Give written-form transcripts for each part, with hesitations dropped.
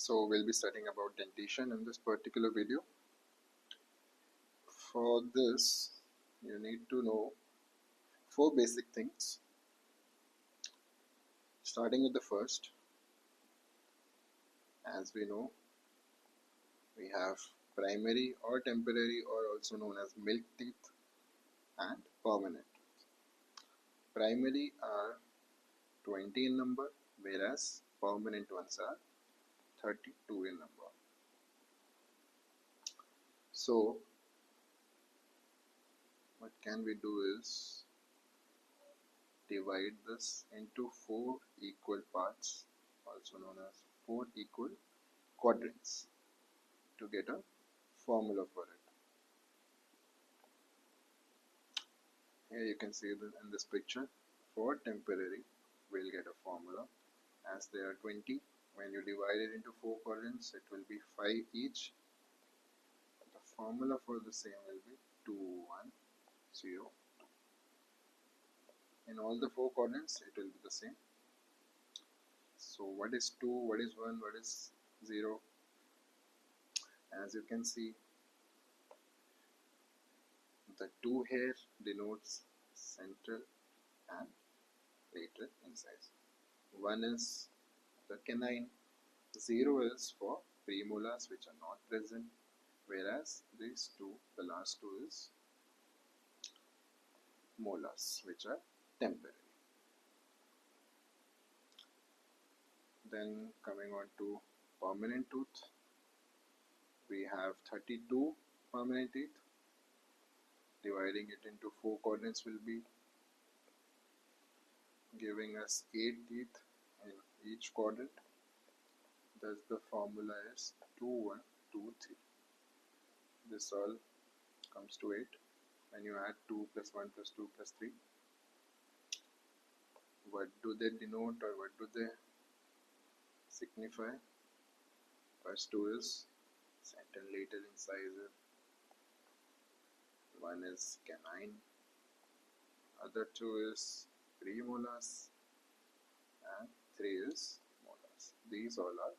So we'll be studying about dentition in this particular video. For this, you need to know four basic things. Starting with the first, as we know, we have primary or temporary, or also known as milk teeth, and permanent. Primary are 20 in number, whereas permanent ones are 32 in number. So what can we do is divide this into four equal parts, also known as four equal quadrants, to get a formula for it. Here you can see that in this picture, for temporary we'll get a formula. As there are 20, when you divide it into four quadrants, it will be 5 each. The formula for the same will be 2, 1, 0, 2. In all the four quadrants it will be the same. So what is 2, what is 1, what is 0? As you can see, the 2 here denotes central and lateral incisor. 1 is the canine, 0 is for premolars which are not present, whereas these two, the last two, is molars which are temporary. Then coming on to permanent tooth, we have 32 permanent teeth. Dividing it into four quadrants will be giving us 8 teeth in each quadrant. Thus the formula is 2, 1, 2, 3. This all comes to 8. When you add 2 plus 1 plus 2 plus 3, what do they denote, or what do they signify? First 2 is central lateral incisor, 1 is canine, other 2 is premolars, and 3 is molars. These all are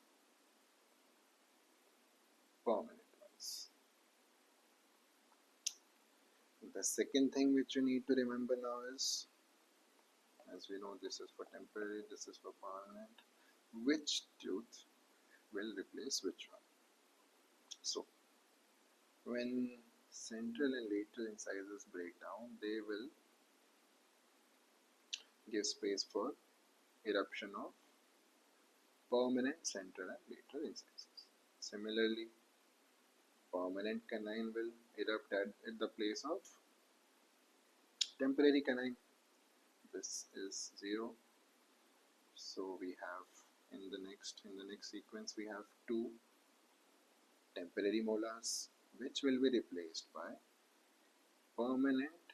permanent ones. The second thing which you need to remember now is, as we know, this is for temporary, this is for permanent, which tooth will replace which one. So when central and lateral incisors break down, they will give space for eruption of permanent central and lateral incisors. Similarly, permanent canine will erupt at the place of temporary canine. This is 0. So we have in the next sequence we have 2 temporary molars which will be replaced by permanent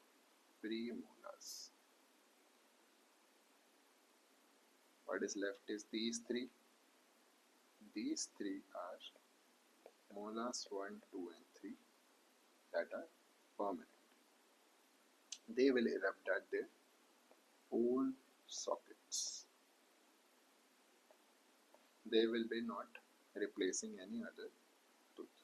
premolars. What is left is these 3. These 3 are molars 1, 2 and 3 that are permanent. They will erupt at their own sockets. They will be not replacing any other tooth.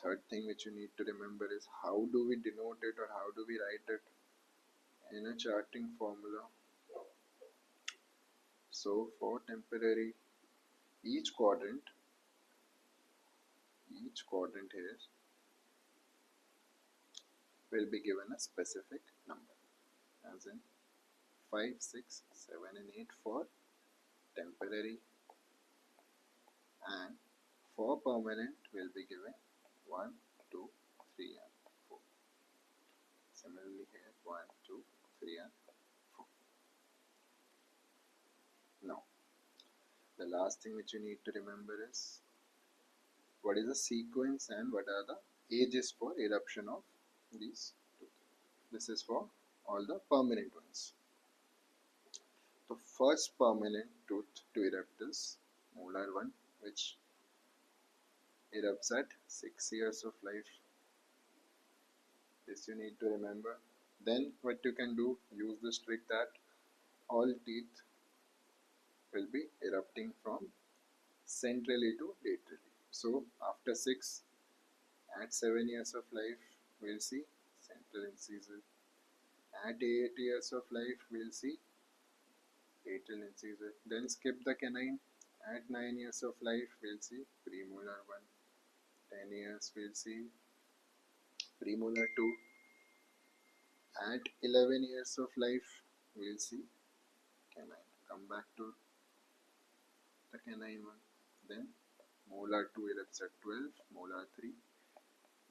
Third thing which you need to remember is how do we denote it, or how do we write it in a charting formula. So for temporary, each quadrant here will be given a specific number, as in 5, 6, 7 and 8 for temporary, and for permanent will be given 1, 2, 3 and 4. Similarly here 1, 2, 3 and 4. Now the last thing which you need to remember is what is the sequence and what are the ages for eruption of these tooth. This is for all the permanent ones. The first permanent tooth to erupt is molar 1, which erupts at 6 years of life. This you need to remember. Then what you can do, use this trick that all teeth will be erupting from centrally to laterally. So after 6, at 7 years of life, we'll see central incisor. At 8 years of life, we'll see lateral incisor. Then skip the canine. At 9 years of life, we'll see premolar 1. 10 years, we'll see premolar 2. At 11 years of life, we'll see canine. Come back to the canine one. Then molar 2 erupts at 12, molar 3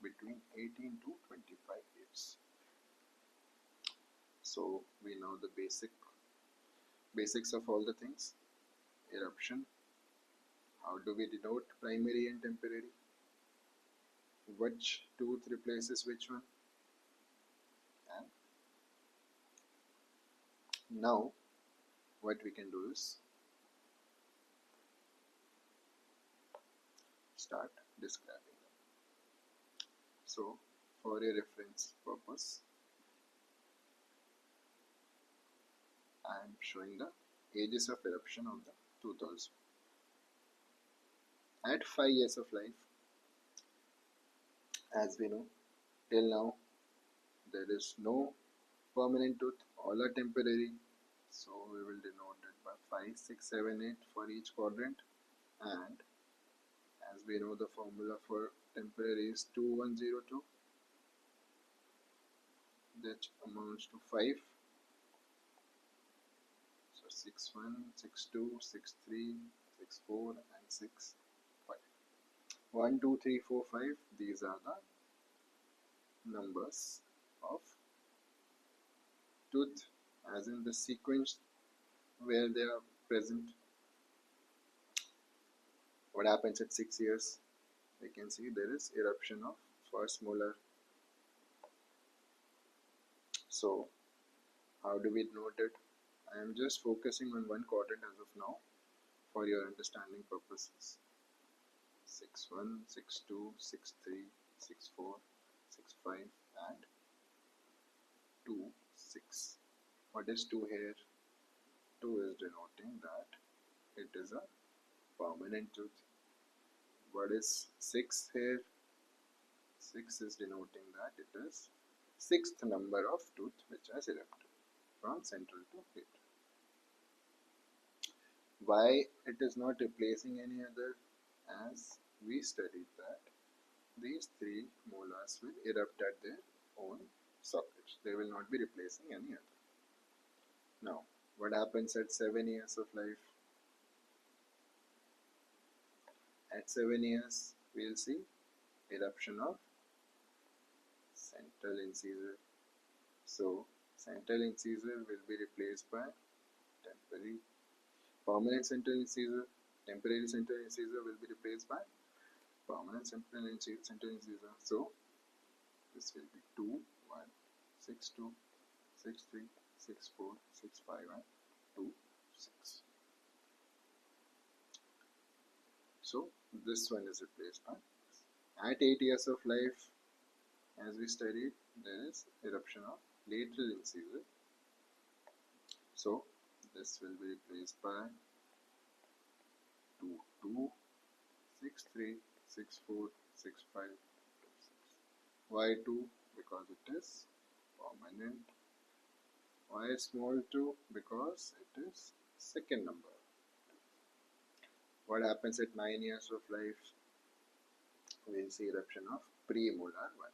between 18 to 25 years. So we know the basics of all the things. Eruption. How do we denote primary and temporary? Which tooth replaces which one? And now what we can do is start describing them. So for a reference purpose, I am showing the ages of eruption on the tooth also. At 5 years of life, as we know, till now there is no permanent tooth, all are temporary. So we will denote it by 5, 6, 7, 8 for each quadrant. And as we know, the formula for temporary is 2102, that amounts to 5. So 61, 62, 63, 64 and 6, 5. 1, 2, 3, 4, 5. These are the numbers of tooth, as in the sequence where they are present. What happens at 6 years? We can see there is eruption of first molar. So how do we note it? I am just focusing on one quadrant as of now for your understanding purposes. 61, 62, 63, 64, 65 and 2, 6. What is 2 here? 2 is denoting that it is a permanent tooth. What is 6 here? 6 is denoting that it is 6th number of tooth which has erupted from central to lateral. Why it is not replacing any other? As we studied that these 3 molars will erupt at their own sockets. They will not be replacing any other. Now, what happens at 7 years of life? At 7 years, we will see eruption of central incisor. So, central incisor will be replaced by temporary. Permanent central incisor, temporary central incisor will be replaced by permanent central incisor. So, this will be 2, 1, 6, 2, 6, 3, 6, 4, 6, 5 and 2, 6. So, this one is replaced by this. At 8 years of life, as we studied, there is eruption of lateral incisor. So, this will be replaced by 2, 2, 6, 3, 6, 4, 6, 5, 2, 6. Why 2? Because it is permanent. Why small 2? Because it is second number. What happens at 9 years of life? We will see eruption of premolar 1.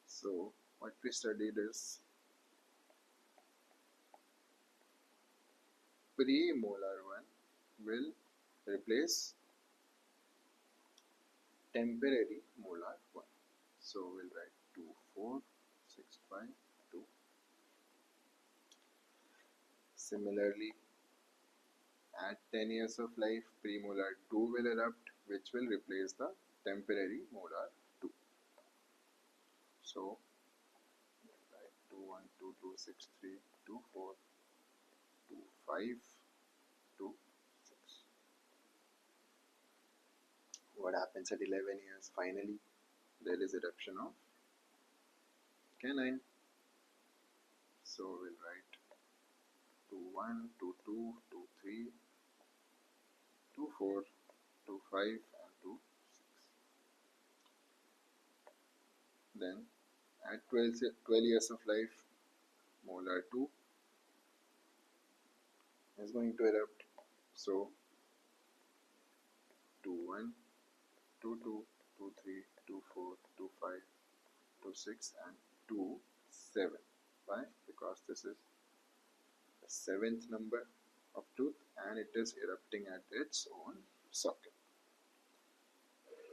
So, what we studied is premolar 1 will replace temporary molar 1. So, we'll write 2, 4, 6, 5, 2. Similarly, at 10 years of life, premolar 2 will erupt, which will replace the temporary molar 2. So, write 2, 1, 2, 2, 6, 3, 2, 4, 2, 5, 2, 6. What happens at 11 years? Finally, there is eruption of canine. So, we'll write 2, 1, 2, 2, 2, 3, 4, 2, 5 and 2, 6. Then at 12 years of life, molar 2 is going to erupt. So 2, 1, 2, 2, 2, 3, 2, 4, 2, 5, 2, 6 and 2, 7. Why? Because this is the 7th number of tooth and it is erupting at its own socket.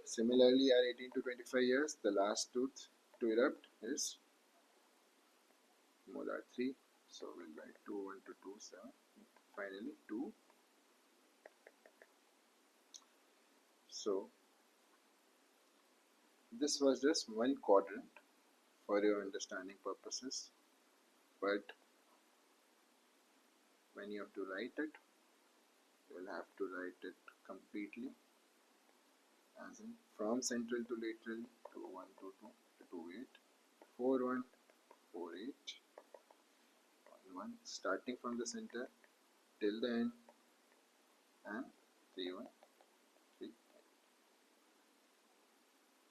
Similarly, at 18 to 25 years, the last tooth to erupt is molar 3. So we'll write 2, 1 to 2, 7. Finally, 2. So this was just one quadrant for your understanding purposes, but when you have to write it, you will have to write it completely, as in from central to lateral, 2, 1, 2, 2 to 2, 8, 4, 1, 4, 8, 1, 1, starting from the center till the end, and 3, 1,